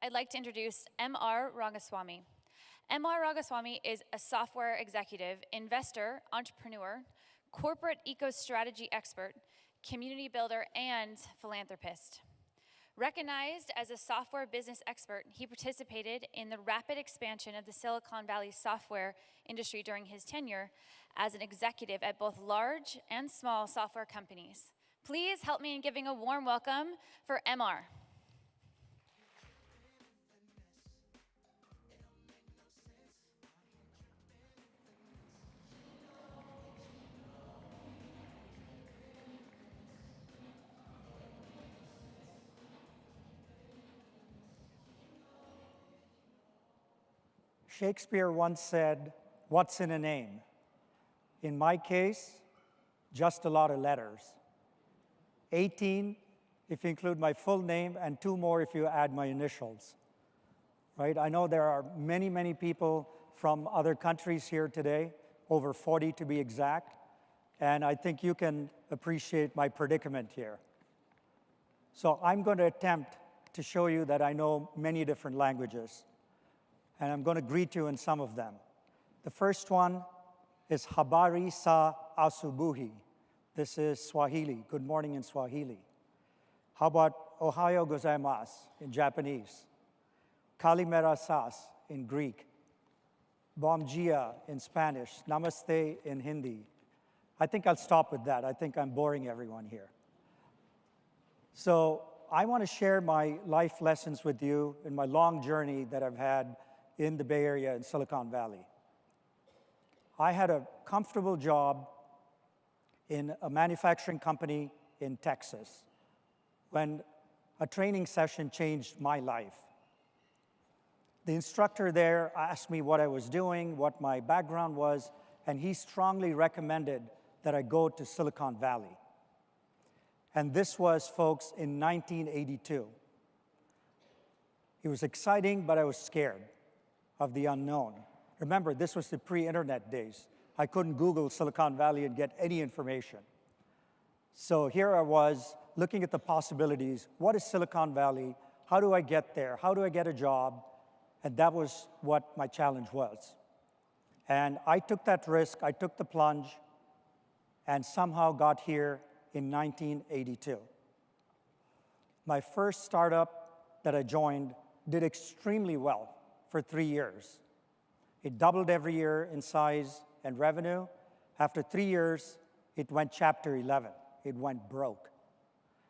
I'd like to introduce M.R. Rangaswamy. M.R. Rangaswamy is a software executive, investor, entrepreneur, corporate eco-strategy expert, community builder, and philanthropist. Recognized as a software business expert, he participated in the rapid expansion of the Silicon Valley software industry during his tenure as an executive at both large and small software companies. Please help me in giving a warm welcome for MR. Shakespeare once said, "What's in a name?" In my case, just a lot of letters. 18 if you include my full name, and 2 more if you add my initials. Right? I know there are many, many people from other countries here today, over 40 to be exact, and I think you can appreciate my predicament here. So I'm going to attempt to show you that I know many different languages, and I'm going to greet you in some of them. The first one is Habari sa asubuhi. This is Swahili, good morning in Swahili. How about Ohayo gozaimasu in Japanese? Kalimera sas in Greek. Bom dia in Spanish. Namaste in Hindi. I think I'll stop with that. I think I'm boring everyone here. So I want to share my life lessons with you in my long journey that I've had in the Bay Area in Silicon Valley. I had a comfortable job in a manufacturing company in Texas when a training session changed my life. The instructor there asked me what I was doing, what my background was, and he strongly recommended that I go to Silicon Valley. And this was, folks, in 1982. It was exciting, but I was scared of the unknown. Remember, this was the pre-internet days. I couldn't Google Silicon Valley and get any information. So here I was looking at the possibilities. What is Silicon Valley? How do I get there? How do I get a job? And that was what my challenge was. And I took that risk, I took the plunge, and somehow got here in 1982. My first startup that I joined did extremely well for 3 years. It doubled every year in size and revenue. After 3 years, it went chapter 11. It went broke.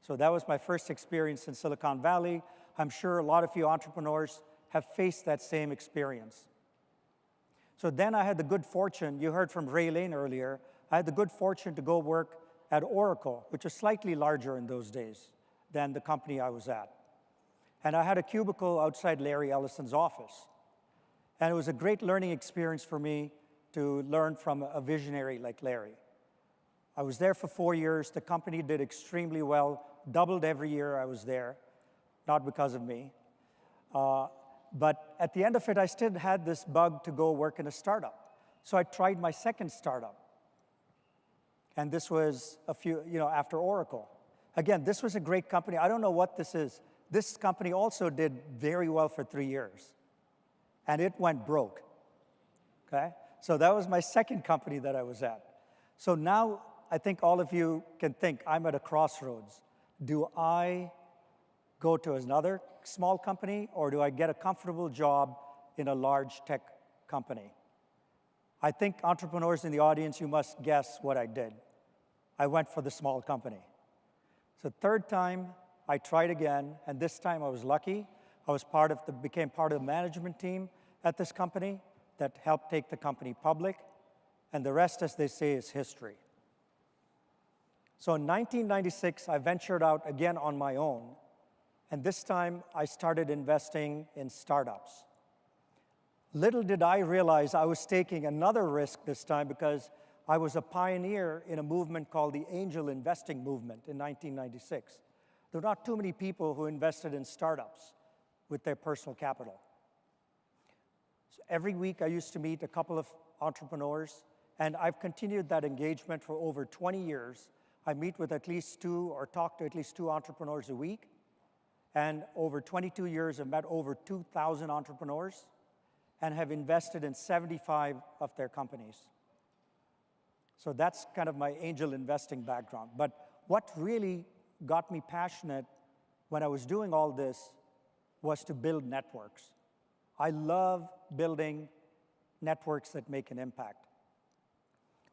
So that was my first experience in Silicon Valley. I'm sure a lot of you entrepreneurs have faced that same experience. So then I had the good fortune, you heard from Ray Lane earlier, I had the good fortune to go work at Oracle, which was slightly larger in those days than the company I was at. And I had a cubicle outside Larry Ellison's office. And it was a great learning experience for me to learn from a visionary like Larry. I was there for 4 years. The company did extremely well, doubled every year I was there, not because of me. But at the end of it, I still had this bug to go work in a startup. So I tried my second startup. And this was after Oracle. Again, this was a great company. I don't know what this is. This company also did very well for 3 years. And it went broke, okay? So that was my second company that I was at. So now I think all of you can think, I'm at a crossroads. Do I go to another small company, or do I get a comfortable job in a large tech company? I think entrepreneurs in the audience, you must guess what I did. I went for the small company. So third time, I tried again, and this time I was lucky. I was became part of the management team at this company that helped take the company public, and the rest, as they say, is history. So in 1996, I ventured out again on my own, and this time I started investing in startups. Little did I realize I was taking another risk this time because I was a pioneer in a movement called the angel investing movement in 1996. There were not too many people who invested in startups with their personal capital. So every week I used to meet a couple of entrepreneurs, and I've continued that engagement for over 20 years. I meet with at least 2 or talk to at least 2 entrepreneurs a week. And over 22 years, I've met over 2,000 entrepreneurs and have invested in 75 of their companies. So that's kind of my angel investing background. But what really got me passionate when I was doing all this was to build networks. I love building networks that make an impact.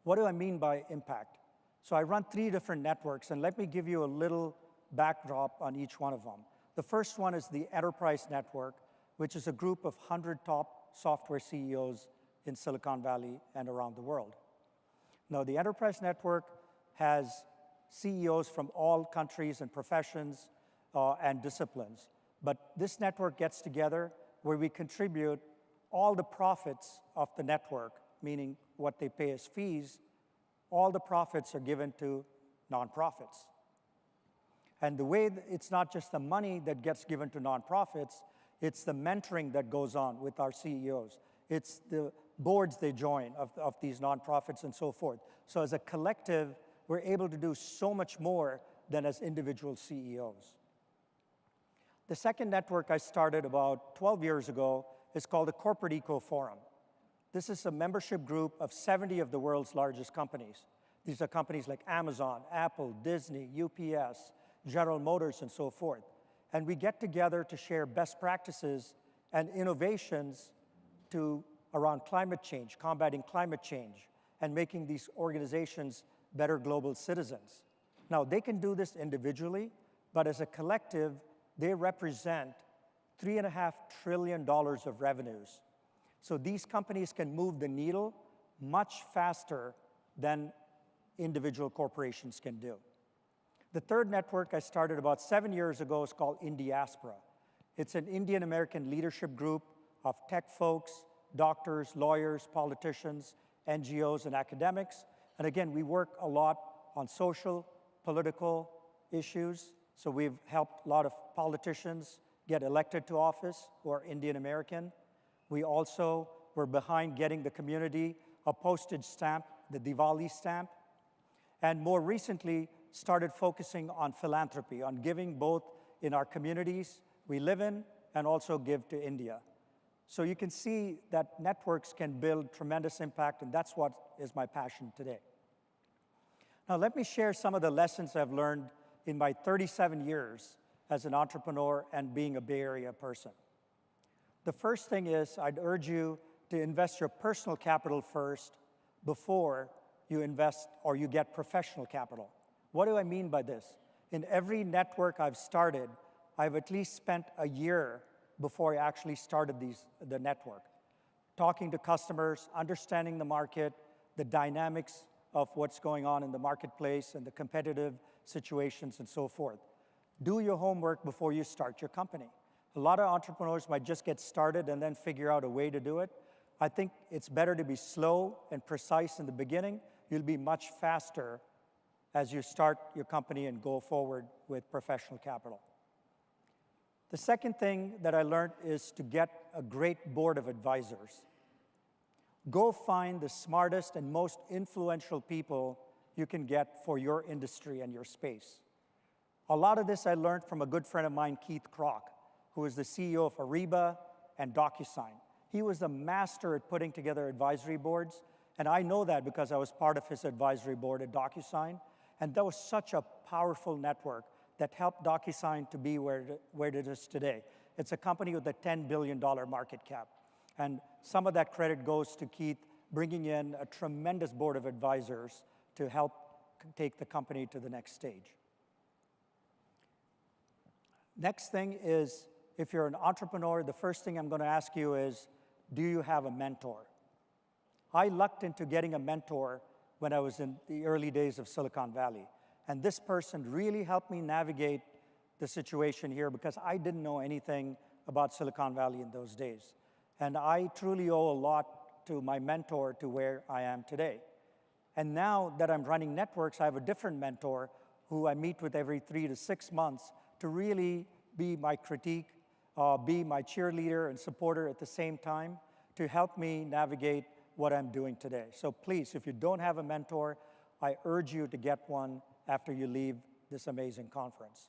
What do I mean by impact? So I run 3 different networks, and let me give you a little backdrop on each one of them. The first one is the Enterprise Network, which is a group of 100 top software CEOs in Silicon Valley and around the world. Now, the Enterprise Network has CEOs from all countries and professions and disciplines. But this network gets together where we contribute all the profits of the network, meaning what they pay as fees, all the profits are given to nonprofits. And the way it's not just the money that gets given to nonprofits, it's the mentoring that goes on with our CEOs. It's the boards they join of these nonprofits and so forth. So as a collective, we're able to do so much more than as individual CEOs. The second network I started about 12 years ago is called the Corporate Eco Forum. This is a membership group of 70 of the world's largest companies. These are companies like Amazon, Apple, Disney, UPS, General Motors, and so forth. And we get together to share best practices and innovations around climate change, combating climate change, and making these organizations better global citizens. Now, they can do this individually, but as a collective, they represent $3.5 trillion of revenues. So these companies can move the needle much faster than individual corporations can do. The third network I started about 7 years ago is called Indiaspora. It's an Indian-American leadership group of tech folks, doctors, lawyers, politicians, NGOs, and academics. And again, we work a lot on social, political issues. So we've helped a lot of politicians get elected to office who are Indian American. We also were behind getting the community a postage stamp, the Diwali stamp, and more recently started focusing on philanthropy, on giving both in our communities we live in and also give to India. So you can see that networks can build tremendous impact, and that's what is my passion today. Now let me share some of the lessons I've learned in my 37 years as an entrepreneur and being a Bay Area person. The first thing is I'd urge you to invest your personal capital first before you invest or you get professional capital. What do I mean by this? In every network I've started, I've at least spent a year before I actually started the network, talking to customers, understanding the market, the dynamics of what's going on in the marketplace and the competitive situations and so forth. Do your homework before you start your company. A lot of entrepreneurs might just get started and then figure out a way to do it. I think it's better to be slow and precise in the beginning. You'll be much faster as you start your company and go forward with professional capital. The second thing that I learned is to get a great board of advisors. Go find the smartest and most influential people you can get for your industry and your space. A lot of this I learned from a good friend of mine, Keith Kroc, who is the CEO of Ariba and DocuSign. He was a master at putting together advisory boards, and I know that because I was part of his advisory board at DocuSign, and that was such a powerful network that helped DocuSign to be where it is today. It's a company with a $10 billion market cap. And some of that credit goes to Keith bringing in a tremendous board of advisors to help take the company to the next stage. Next thing is, if you're an entrepreneur, the first thing I'm going to ask you is, do you have a mentor? I lucked into getting a mentor when I was in the early days of Silicon Valley. And this person really helped me navigate the situation here because I didn't know anything about Silicon Valley in those days. And I truly owe a lot to my mentor to where I am today. And now that I'm running networks, I have a different mentor who I meet with every 3 to 6 months to really be my critique, be my cheerleader and supporter at the same time to help me navigate what I'm doing today. So please, if you don't have a mentor, I urge you to get one after you leave this amazing conference.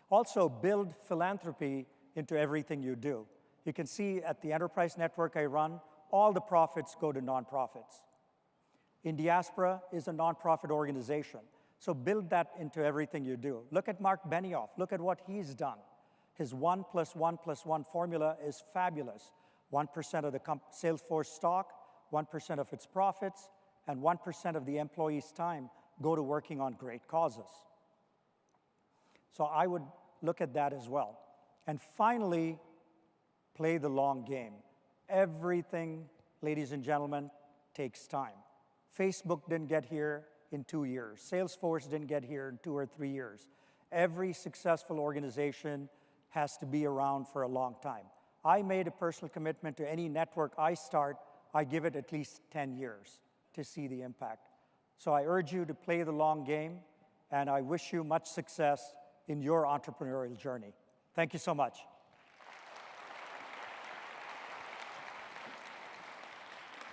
Also, build philanthropy into everything you do. You can see at the enterprise network I run, all the profits go to nonprofits. In Diaspora is a nonprofit organization, so build that into everything you do. Look at Mark Benioff, look at what he's done. His 1 + 1 + 1 formula is fabulous. 1% of the Salesforce stock, 1% of its profits, and 1% of the employees' time go to working on great causes. So I would look at that as well. And finally, play the long game. Everything, ladies and gentlemen, takes time. Facebook didn't get here in 2 years. Salesforce didn't get here in 2 or 3 years. Every successful organization has to be around for a long time. I made a personal commitment to any network I start, I give it at least 10 years to see the impact. So I urge you to play the long game, and I wish you much success in your entrepreneurial journey. Thank you so much.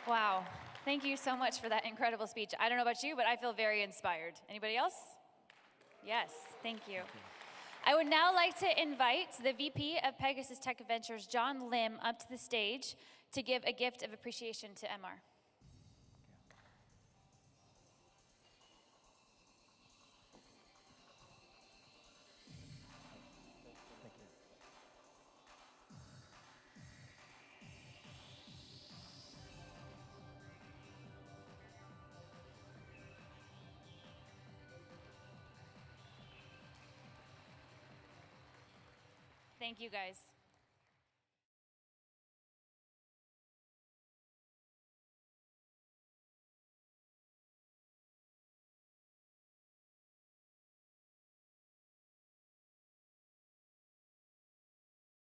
Wow. Thank you so much for that incredible speech. I don't know about you, but I feel very inspired. Anybody else? Yes, thank you. I would now like to invite the VP of Pegasus Tech Ventures, John Lim, up to the stage to give a gift of appreciation to MR. Thank you, guys.